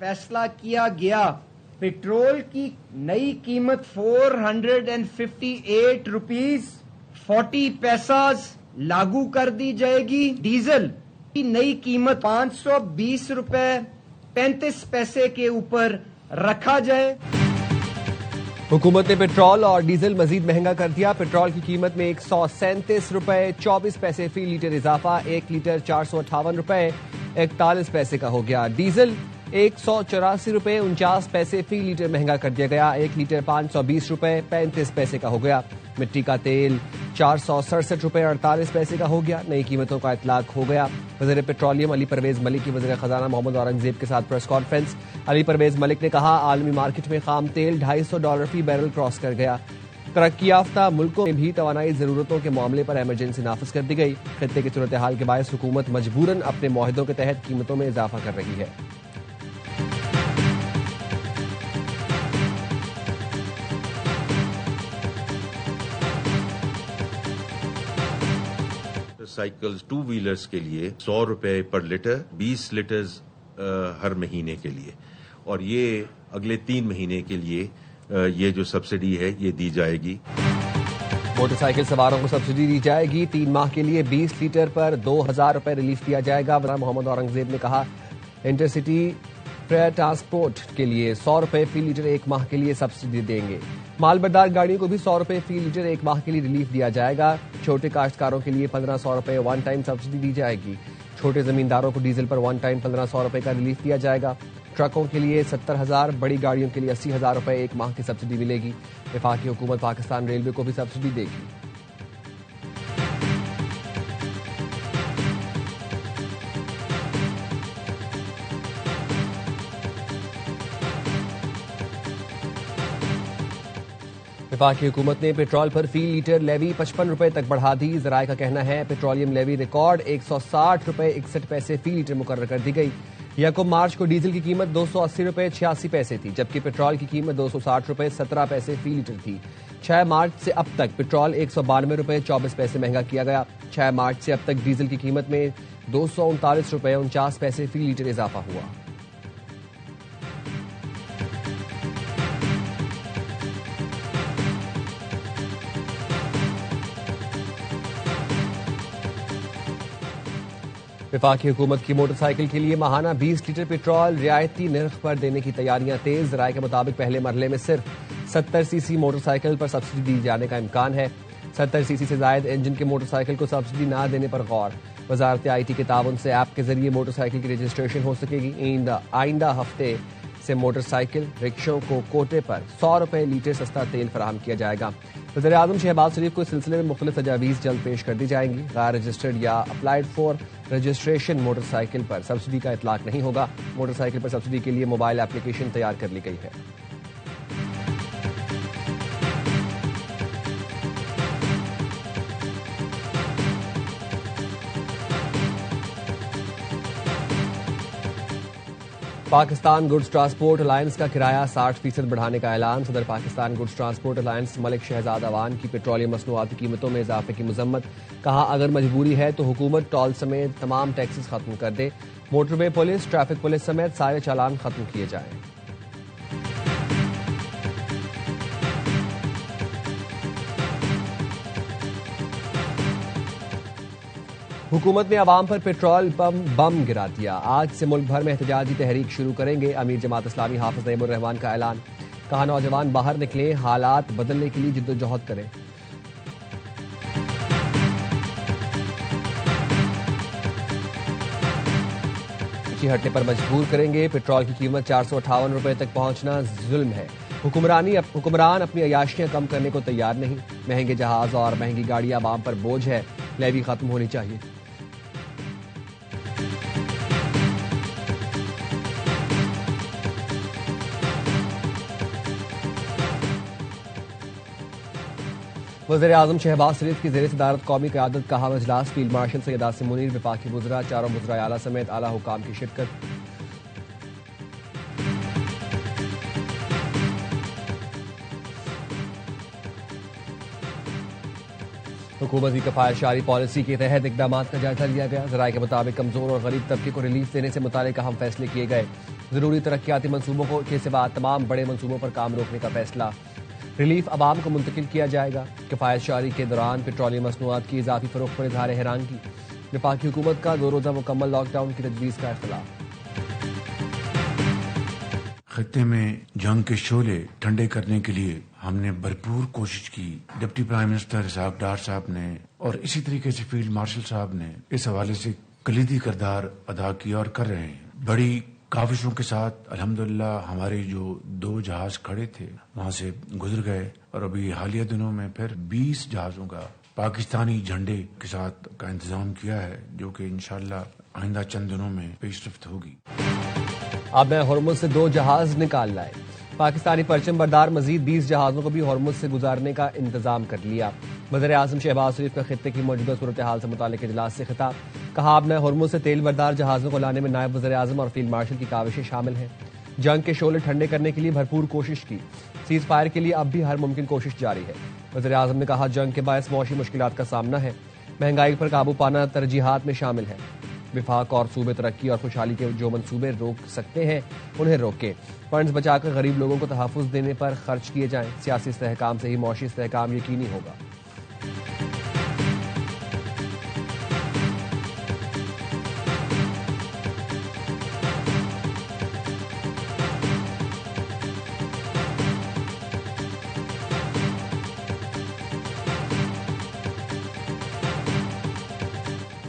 फैसला किया गया। पेट्रोल की नई कीमत 458 रुपीज 40 पैसा लागू कर दी जाएगी। डीजल की नई कीमत 520 रुपए 35 पैसे के ऊपर रखा जाए। हुकूमत ने पेट्रोल और डीजल मजीद महंगा कर दिया। पेट्रोल की कीमत में 137 रुपए 24 पैसे फी लीटर इजाफा, 1 लीटर 458 रुपए 41 पैसे का हो गया। डीजल 184 रुपए 49 पैसे फी लीटर महंगा कर दिया गया, 1 लीटर 520 रुपए 35 पैसे का हो गया। मिट्टी का तेल 467 रुपए 48 पैसे का हो गया। नई कीमतों का इतलाक हो गया। वज़ीर पेट्रोलियम अली परवेज मलिक की वज़ीर खजाना मोहम्मद औरंगजेब के साथ प्रेस कॉन्फ्रेंस। अली परवेज मलिक ने कहा, आलमी मार्केट में खाम तेल $250 फी बैरल क्रॉस कर गया। तरक्की याफ्ता मुल्कों में भी तवानाई जरूरतों के मामले पर इमरजेंसी नाफिज कर दी गई। खित्ते की सूरत हाल के बायस हुकूमत मजबूरन अपने मुआहदों के तहत कीमतों में इजाफा कर रही है। साइकिल्स 2 व्हीलर्स के लिए 100 रुपए पर लीटर 20 लीटर्स हर महीने के लिए, और ये अगले 3 महीने के लिए ये जो सब्सिडी है ये दी जाएगी। मोटरसाइकिल सवारों को सब्सिडी दी जाएगी। 3 माह के लिए 20 लीटर पर 2000 रुपए रिलीफ दिया जाएगा। मोहम्मद औरंगजेब ने कहा, इंटरसिटी फेयर ट्रांसपोर्ट के लिए 100 रुपए फी लीटर 1 माह के लिए सब्सिडी देंगे। मालबरदार गाड़ियों को भी 100 रुपए फी लीटर 1 माह के लिए रिलीफ दिया जाएगा। छोटे काश्तकारों के लिए 1500 रुपए वन टाइम सब्सिडी दी जाएगी। छोटे जमींदारों को डीजल पर वन टाइम 1500 रुपए का रिलीफ दिया जाएगा। ट्रकों के लिए 70,000, बड़ी गाड़ियों के लिए 80,000 रुपए 1 माह की सब्सिडी मिलेगी। वफाकी हुकूमत पाकिस्तान रेलवे को भी सब्सिडी देगी। वफाकी हुकूमत ने पेट्रोल पर फी लीटर लेवी 55 रुपए तक बढ़ा दी। जराये का कहना है, पेट्रोलियम लेवी रिकॉर्ड 160 रुपए 61 पैसे फी लीटर मुकर्रर कर दी गई। यकम मार्च को डीजल की कीमत 280 रुपए 86 पैसे थी, जबकि पेट्रोल की कीमत 260 रुपए 17 पैसे फी लीटर थी। 6 मार्च से अब तक पेट्रोल 192 रुपए 24 पैसे महंगा किया गया। 6 मार्च से अब तक डीजल की कीमत में 239 रुपए 49 पैसे फी लीटर इजाफा हुआ। वफाकी हुकूमत की मोटरसाइकिल के लिए माहाना 20 लीटर पेट्रोल रियायती निर्ख पर देने की तैयारियां तेज। राय के मुताबिक पहले मरहले में सिर्फ 70 सीसी मोटरसाइकिल पर सब्सिडी दी जाने का इम्कान है। 70 सीसी से जायद इंजन के मोटरसाइकिल को सब्सिडी न देने पर गौर। वजारत IT के ताउन से ऐप के जरिए मोटरसाइकिल की रजिस्ट्रेशन हो सकेगी। आइंदा हफ्ते से मोटरसाइकिल रिक्शों को कोटे पर 100 रुपए लीटर सस्ता तेल फराहम किया जाएगा। वज़ीर आज़म शहबाज शरीफ को इस सिलसिले में मुख्तलिफ तजावीज़ जल्द पेश कर दी जाएंगी। गैर रजिस्टर्ड या अप्लाइड फॉर रजिस्ट्रेशन मोटरसाइकिल पर सब्सिडी का इतलाक नहीं होगा। मोटरसाइकिल पर सब्सिडी के लिए मोबाइल एप्लीकेशन तैयार कर ली गई है। पाकिस्तान गुड्स ट्रांसपोर्ट अलायंस का किराया 60% बढ़ाने का ऐलान। सदर Pakistan goods transport alliance Malik Shahzad Awan की पेट्रोलियम मसनूआती कीमतों में इजाफे की मजम्मत। कहा, अगर मजबूरी है तो हुकूमत टोल समेत तमाम टैक्सेस खत्म कर दे। मोटरवे पुलिस, ट्रैफिक पुलिस समेत सारे चालान खत्म किए जाएं। हुकूमत ने अवाम पर पेट्रोल बम गिरा दिया। आज से मुल्क भर में एहतजाजी तहरीक शुरू करेंगे। अमीर जमात इस्लामी हाफिज नईमुर रहमान का ऐलान। कहा, नौजवान बाहर निकले, हालात बदलने के लिए जिद्दोजहद करें। पीछे हटने पर मजबूर करेंगे। पेट्रोल की कीमत 458 रुपए तक पहुंचना जुल्म है। हुक्मरान अपनी अयाशियां कम करने को तैयार नहीं। महंगे जहाज और महंगी गाड़ियां अवाम पर बोझ है। लेवी खत्म होनी चाहिए। वज़ीर आज़म शहबाज शरीफ की ज़ेर सदारत कौमी क़यादत का हम इजलास। फील्ड मार्शल सैयद आसिम मुनीर, वफाकी वज़रा, चारों वज़राए आला समेत आला हुकाम की शिरकत। हुकूमत की कफायतशारी पॉलिसी के तहत इकदाम का जायजा लिया गया। जराये के मुताबिक कमजोर और गरीब तबके को रिलीफ देने से मुतालिक अहम फैसले किए गए। जरूरी तरक्याती मनसूबों के सिवा तमाम बड़े मनसूबों पर काम रोकने का फैसला। रिलीफ अवाम को मुंतकिल किया जाएगा। कफायतशारी के दौरान पेट्रोलियम मसनूआत की इजाफी फरोख्त पर इजहार हैरानगी। वफाकी हुकूमत का 2 रोजा मुकम्मल लॉकडाउन की तजवीज़ का इख्तिलाफ। खत्ते में जंग के शोले ठंडे करने के लिए हमने भरपूर कोशिश की। डिप्टी प्राइम मिनिस्टर इसहाक डार साहब ने और इसी तरीके से फील्ड मार्शल साहब ने इस हवाले से कलीदी किरदार अदा किया और कर रहे हैं। बड़ी काविशों के साथ अल्हम्दुलिल्लाह हमारे जो 2 जहाज खड़े थे वहां से गुजर गए और अभी हालिया दिनों में फिर 20 जहाजों का पाकिस्तानी झंडे के साथ का इंतजाम किया है, जो कि इंशाअल्लाह आइंदा चंद दिनों में पेशरफ्त होगी। अब मैं हॉर्मुज़ से 2 जहाज निकाल लाए। पाकिस्तानी परचम बरदार मजीद 20 जहाजों को भी हॉर्मुज़ से गुजारने का इंतजाम कर लिया। वज़ीर-ए-आज़म शहबाज शरीफ का खित्ते की मौजूदा सूरत हाल से मुतालिक इजलास से खिताब। कहा, अब मैं हॉर्मुज़ से तेल बरदार जहाजों को लाने में नायब वज़ीर-ए-आज़म और फील्ड मार्शल की काविशें शामिल हैं। जंग के शोले ठंडे करने के लिए भरपूर कोशिश की। सीज फायर के लिए अब भी हर मुमकिन कोशिश जारी है। वज़ीर-ए-आज़म ने कहा, जंग के बायस मौशी मुश्किलात का सामना है। महंगाई पर काबू पाना तरजीहात में शामिल है। विफाक और सूबे तरक्की और खुशहाली के जो मंसूबे रोक सकते हैं उन्हें रोकें। फंड्स बचाकर गरीब लोगों को तहफ़्फ़ुज़ देने पर खर्च किए जाएं। सियासी इस्तेहकाम से ही मौशी इस्तेहकाम यकीनी होगा।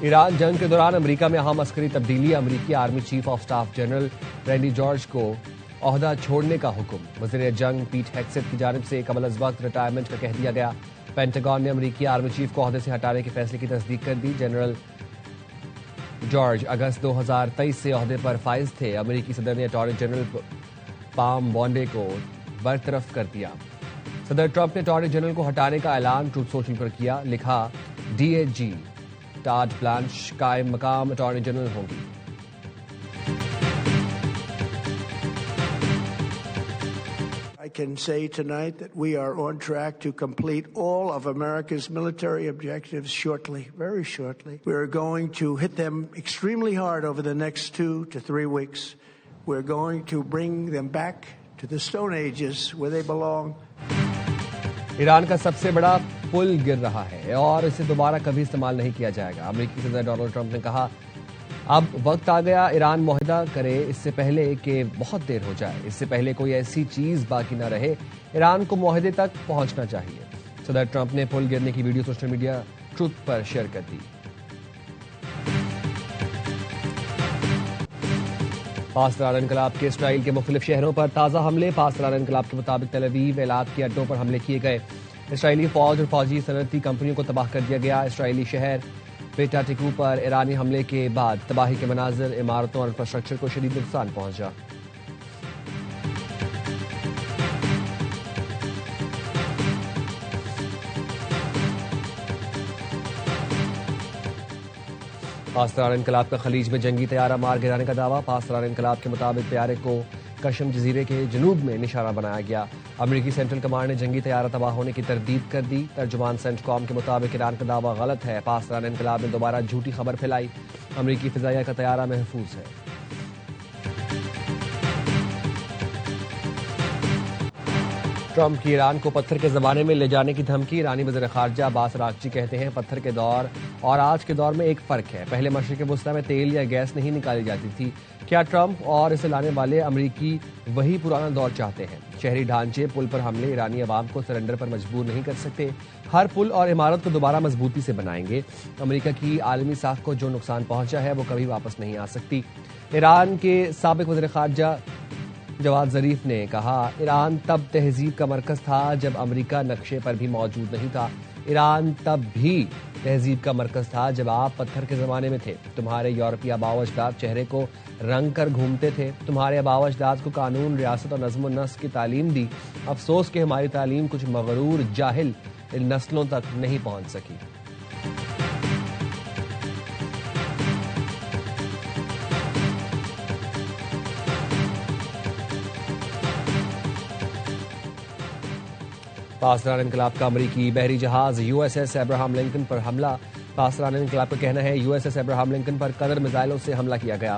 ईरान जंग के दौरान अमेरिका में अहम अस्करी तब्दीली। अमेरिकी army chief of staff general Randy George को ओहदा छोड़ने का हुक्म। वज़ीर जंग पीट हेग्सेट की जानिब से कबल अज़ वक्त रिटायरमेंट का कह दिया गया। पेंटागन ने अमेरिकी आर्मी चीफ को ओहदे से हटाने के फैसले की तस्दीक कर दी। जनरल जॉर्ज अगस्त 2023 से ओहदे पर फाइज थे। अमेरिकी सदर ने अटॉर्नी जनरल पाम बॉन्डे को बरतरफ कर दिया। सदर ट्रंप ने अटॉर्नी जनरल को हटाने का ऐलान ट्रूथ सोशल पर किया। लिखा, डीएजी टाड ब्लांच कायम मकाम अटॉर्नी जनरल होंगी। I can say tonight that we are on track to complete all of America's military objectives shortly, very shortly. We are going to hit them extremely hard over the next 2 to 3 weeks. We're going to bring them back to the Stone Ages where they belong. Iran का सबसे बड़ा पुल गिर रहा है और इसे दोबारा कभी इस्तेमाल नहीं किया जाएगा। अमेरिकी सदर डोनाल्ड ट्रंप ने कहा, अब वक्त आ गया ईरान मुआहदा करे इससे पहले कि बहुत देर हो जाए। इससे पहले कोई ऐसी चीज बाकी न रहे। ईरान को मुआहदे तक पहुंचना चाहिए। सदर ट्रंप ने पुल गिरने की वीडियो सोशल मीडिया ट्रुथ पर शेयर कर दी। पासदार इनकलाब के इसराइल के मुख्तलिफ शहरों पर ताज़ा हमले। पासदार इनकलाब के मुताबिक तेल अवीव एलात के अड्डों पर हमले किए गए। इसराइली फौज और फौजी सनती कंपनियों को तबाह कर दिया गया। इसराइली शहर पेटा टिकू पर ईरानी हमले के बाद तबाही के मनाजिर, इमारतों और इंफ्रास्ट्रक्चर को शदीद नुकसान पहुंचा। पासदार इनकलाब का खलीज में जंगी तैयारा मार गिराने का दावा। पासदार इनकलाब के मुताबिक तैयारे को कशम जजीरे के जनूब में निशाना बनाया गया। अमेरिकी सेंट्रल कमांड ने जंगी तैयारा तबाह होने की तरदीद कर दी। तर्जुमान सेंटकॉम के मुताबिक ईरान का दावा गलत है। पासदार इनकलाब ने दोबारा झूठी खबर फैलाई। अमेरिकी फिजाइया का तैयारा महफूज है। ट्रंप की ईरान को पत्थर के जमाने में ले जाने की धमकी। ईरानी वज़ीर खारजा अब्बास अरागची कहते हैं, पत्थर के दौर और आज के दौर में एक फर्क है। पहले मशरिक़ वुस्ता में तेल या गैस नहीं निकाली जाती थी। क्या ट्रंप और इसे लाने वाले अमरीकी वही पुराना दौर चाहते हैं? शहरी ढांचे, पुल पर हमले ईरानी अवाम को सरेंडर पर मजबूर नहीं कर सकते। हर पुल और इमारत को दोबारा मजबूती से बनाएंगे। अमरीका की आलमी साख को जो नुकसान पहुंचा है वो कभी वापस नहीं आ सकती। ईरान के साबिक वज़ीर खारजा जवाद ज़रीफ ने कहा, ईरान तब तहजीब का मरकज था जब अमेरिका नक्शे पर भी मौजूद नहीं था। ईरान तब भी तहजीब का मरकज था जब आप पत्थर के ज़माने में थे। तुम्हारे यूरोपीय आबाओ अजदाद चेहरे को रंग कर घूमते थे। तुम्हारे आबाओ अजदाद को कानून, रियासत और नज़्म नस्क की तालीम दी। अफसोस कि हमारी तालीम कुछ मगरूर जाहिल इन नस्लों तक नहीं पहुंच सकी। पासदार इनकलाब का अमरीकी बहरी जहाज USS अब्राहम लिंकन पर हमला। पासदार इनकलाब का कहना है USS अब्राहम लिंकन पर कदर मिसाइलों से हमला किया गया।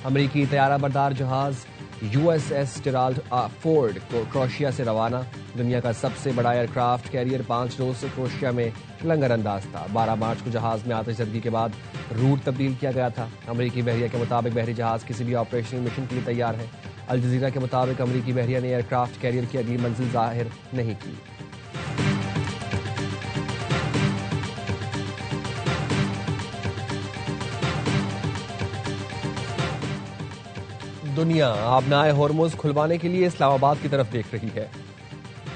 अमरीकी तैयारा बरदार जहाज USS जेराल्ड फोर्ड को क्रोएशिया से रवाना। दुनिया का सबसे बड़ा एयरक्राफ्ट कैरियर 5 रोज से क्रोएशिया में लंगर अंदाज था। 12 मार्च को जहाज में आतिशबाजी के बाद रूट तब्दील किया गया था। अमरीकी बहरिया के मुताबिक बहरी जहाज किसी भी ऑपरेशनल मिशन के लिए तैयार है। अल जजीरा के मुताबिक अमरीकी बहरिया ने एयरक्राफ्ट कैरियर की अगली मंजिल जाहिर नहीं की। दुनिया आबनाए होर्मुज खुलवाने के लिए इस्लामाबाद की तरफ देख रही है।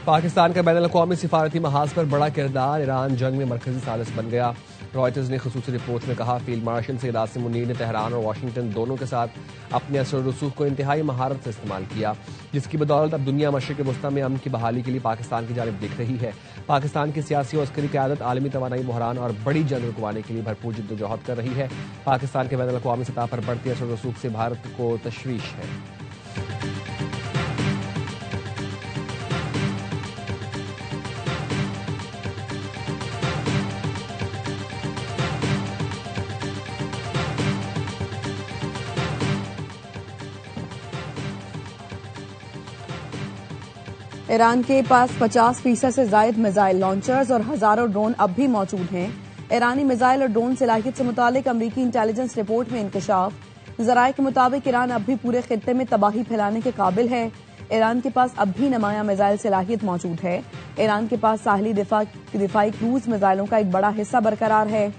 पाकिस्तान का बैनुल-अक़वामी सिफारती महाज पर बड़ा किरदार। ईरान जंग में मरकजी साजिश बन गया। रॉयटर्स ने खुसूसी रिपोर्ट में कहा, फील्ड मार्शल सैयद आसिम मुनीर ने तेहरान और वाशिंगटन दोनों के साथ अपने असर रसूख को इंतहाई महारत से इस्तेमाल किया, जिसकी बदौलत अब दुनिया मशरिक़ वस्ता में अमन की बहाली के लिए पाकिस्तान की जानिब देख रही है। पाकिस्तान की सियासी और अस्करी क़यादत आलमी तवानाई बहरान और बड़ी जंग रुकवाने के लिए भरपूर जिद्दोजहद कर रही है। पाकिस्तान के बैनुल-अक़वामी सतह पर बढ़ती असर रसूख से भारत को तशवीश है। ईरान के पास 50% से जायद मिसाइल लॉन्चर्स और हजारों ड्रोन अब भी मौजूद हैं। ईरानी मिसाइल और ड्रोन सलाहियत से मुतालिक अमरीकी इंटेलिजेंस रिपोर्ट में इंकशाफ। ज़राए के मुताबिक ईरान अब भी पूरे खित्ते में तबाही फैलाने के काबिल है। ईरान के पास अब भी नमाया मिसाइल सलाहियत मौजूद है। ईरान के पास साहिली दिफाई क्रूज मिसाइलों का एक बड़ा हिस्सा बरकरार है।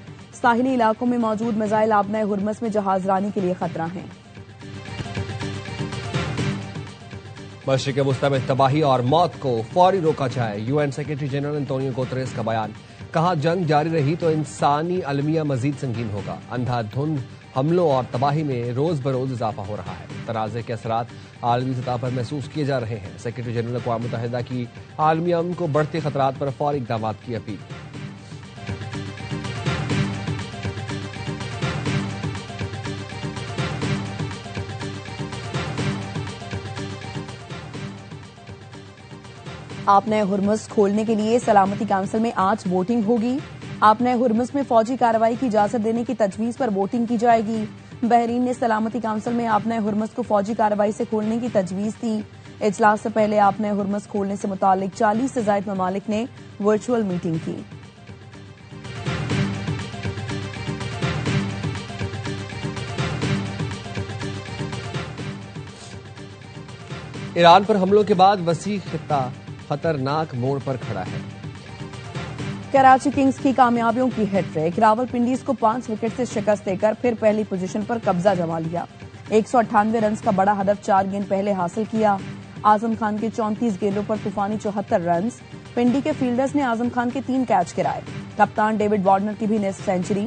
साहिली इलाकों में मौजूद मिसाइल आबनाए हुर्मुज़ में जहाज रानी के लिए खतरा है। मशरिक़ वस्ता में तबाही और मौत को फौरी रोका जाए। UN secretary general Antonio Guterres का बयान। कहा, जंग जारी रही तो इंसानी अलमिया मजीद संगीन होगा। अंधाधुंध हमलों और तबाही में रोज बरोज इजाफा हो रहा है। तनाज़े के असरात आलमी सतह पर महसूस किए जा रहे हैं। सेक्रेटरी जनरल अक़वाम मुत्तहिदा की आलमी अमन को बढ़ते खतरात पर फौरी इक़दाम की अपील। आपने हुर्मुज़ खोलने के लिए सलामती काउंसिल में आज वोटिंग होगी। आपने हुर्मुज़ में फौजी कार्रवाई की इजाजत देने की तजवीज पर वोटिंग की जाएगी। बहरीन ने सलामती काउंसिल में आपने हुर्मुज़ को फौजी कार्रवाई से खोलने की तजवीज दी। इजलास से पहले आपने हुर्मुज़ खोलने से मुतालिक 40 से जायद ममालिक ने वर्चुअल मीटिंग की। ईरान पर हमलों के बाद वसी खित्ता खतरनाक मोड़ पर खड़ा है। कराची किंग्स की कामयाबियों की हैट्रिक। रावलपिंडीज को 5 विकेट से शिकस्त देकर फिर पहली पोजीशन पर कब्जा जमा लिया। 198 रन का बड़ा हदफ 4 गेंद पहले हासिल किया। आजम खान के 34 गेंदों पर तूफानी 74 रन। पिंडी के फील्डर्स ने आजम खान के 3 कैच गिराए। कप्तान डेविड वार्नर की भी निस्फ सेंचुरी।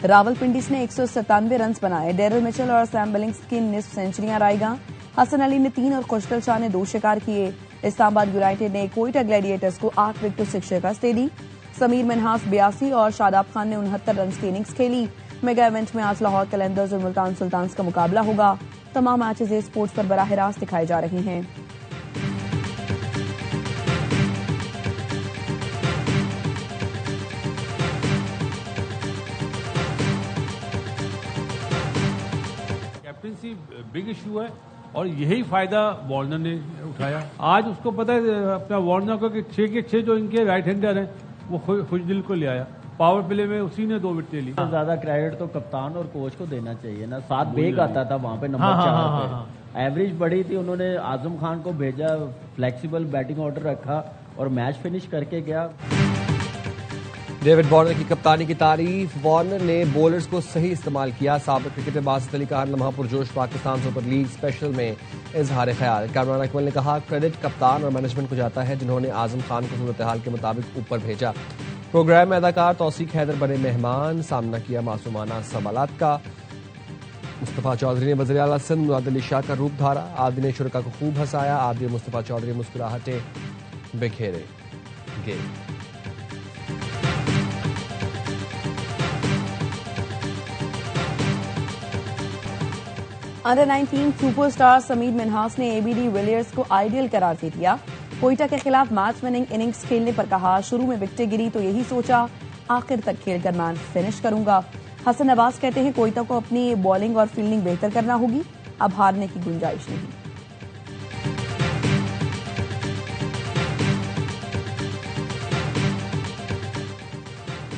रावलपिंडीज ने 197 रन बनाए। डेरिल मिचेल और सैम बिलिंग्स की निस्फ सेंचुरियां रायगा। हसन अली ने 3 और खुशदिल शाह ने 2 शिकार किए। इस्लामाबाद यूनाइटेड ने कोयटा ग्लैडिएटर्स को 8 विकेटों से शिकस्त दे दी। समीर मिन्हास 82 और शादाब खान ने 69 रन की इनिंग्स खेली। मेगा इवेंट में आज लाहौर कलंदर्स और मुल्तान सुल्तान्स का मुकाबला होगा। तमाम मैचेस ए स्पोर्ट्स पर बराह रास्त दिखाए जा रहे हैं। कैप्टनसी बिग इशू है और यही फायदा वार्नर ने उठाया। आज उसको पता है अपना वार्नर को कि 6 के 6 जो इनके राइट हैंडर हैं वो खुशदिल को ले आया। पावर प्ले में उसी ने 2 विकेट ली। ज्यादा क्रेडिट तो कप्तान और कोच को देना चाहिए ना। 7 बेग आता था वहां पे नंबर 4 पे। एवरेज बड़ी थी, उन्होंने आजम खान को भेजा, फ्लेक्सिबल बैटिंग ऑर्डर रखा और मैच फिनिश करके गया। डेविड वार्नर की कप्तानी की तारीफ। वार्नर ने बॉलर्स को सही इस्तेमाल किया। साबिक क्रिकेटर बासित अली का हर लम्हा पुरजोश पाकिस्तान सुपर लीग स्पेशल में इजहार ख्याल। कामरान अकमल ने कहा, क्रेडिट कप्तान और मैनेजमेंट को जाता है जिन्होंने आजम खान को सूरत हाल के मुताबिक ऊपर भेजा। प्रोग्राम में अदाकार तौसीक हैदर बने मेहमान। सामना किया मासूमाना सवालात का। मुस्तफा चौधरी ने वज़ीर आला सिंध मुराद अली शाह का रूप धारा। आदि ने शुरका को खूब हंसाया। आदि मुस्तफा चौधरी मुस्कुराहटे बिखेरे गे। अंडर 19 सुपरस्टार समीर मिन्हास ने एबीडी विलियर्स को आइडियल करार दे दिया। कोयटा के खिलाफ मैच विनिंग इनिंग्स खेलने पर कहा, शुरू में विकेटें गिरी तो यही सोचा आखिर तक खेलकर मैच फिनिश करूंगा। हसन नवाज कहते हैं कोयटा को अपनी बॉलिंग और फील्डिंग बेहतर करना होगी, अब हारने की गुंजाइश नहीं।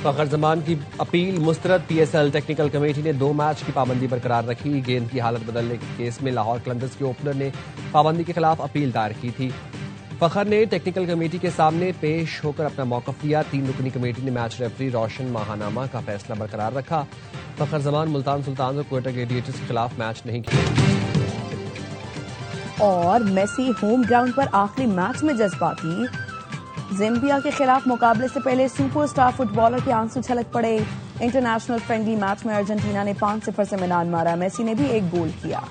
फखर जमान की अपील मुस्तरद। पीएसएल टेक्निकल कमेटी ने 2 मैच की पाबंदी बरकरार रखी। गेंद की हालत बदलने के केस में लाहौर कलंदर्स के ओपनर ने पाबंदी के खिलाफ अपील दायर की थी। फखर ने टेक्निकल कमेटी के सामने पेश होकर अपना मौकफ लिया। 3 रुकनी कमेटी ने मैच रेफरी रोशन महानामा का फैसला बरकरार रखा। फखर जमान मुल्तान सुल्तान और कोयटा ग्लेडिएटर्स के खिलाफ मैच नहीं खेले। और मेसी होम ग्राउंड पर आखिरी मैच में जज्बाती। ज़ाम्बिया के खिलाफ मुकाबले से पहले सुपरस्टार फुटबॉलर के आंसू छलक पड़े। इंटरनेशनल फ्रेंडली मैच में अर्जेंटीना ने 5-0 से मिलान मारा। मेसी ने भी एक गोल किया।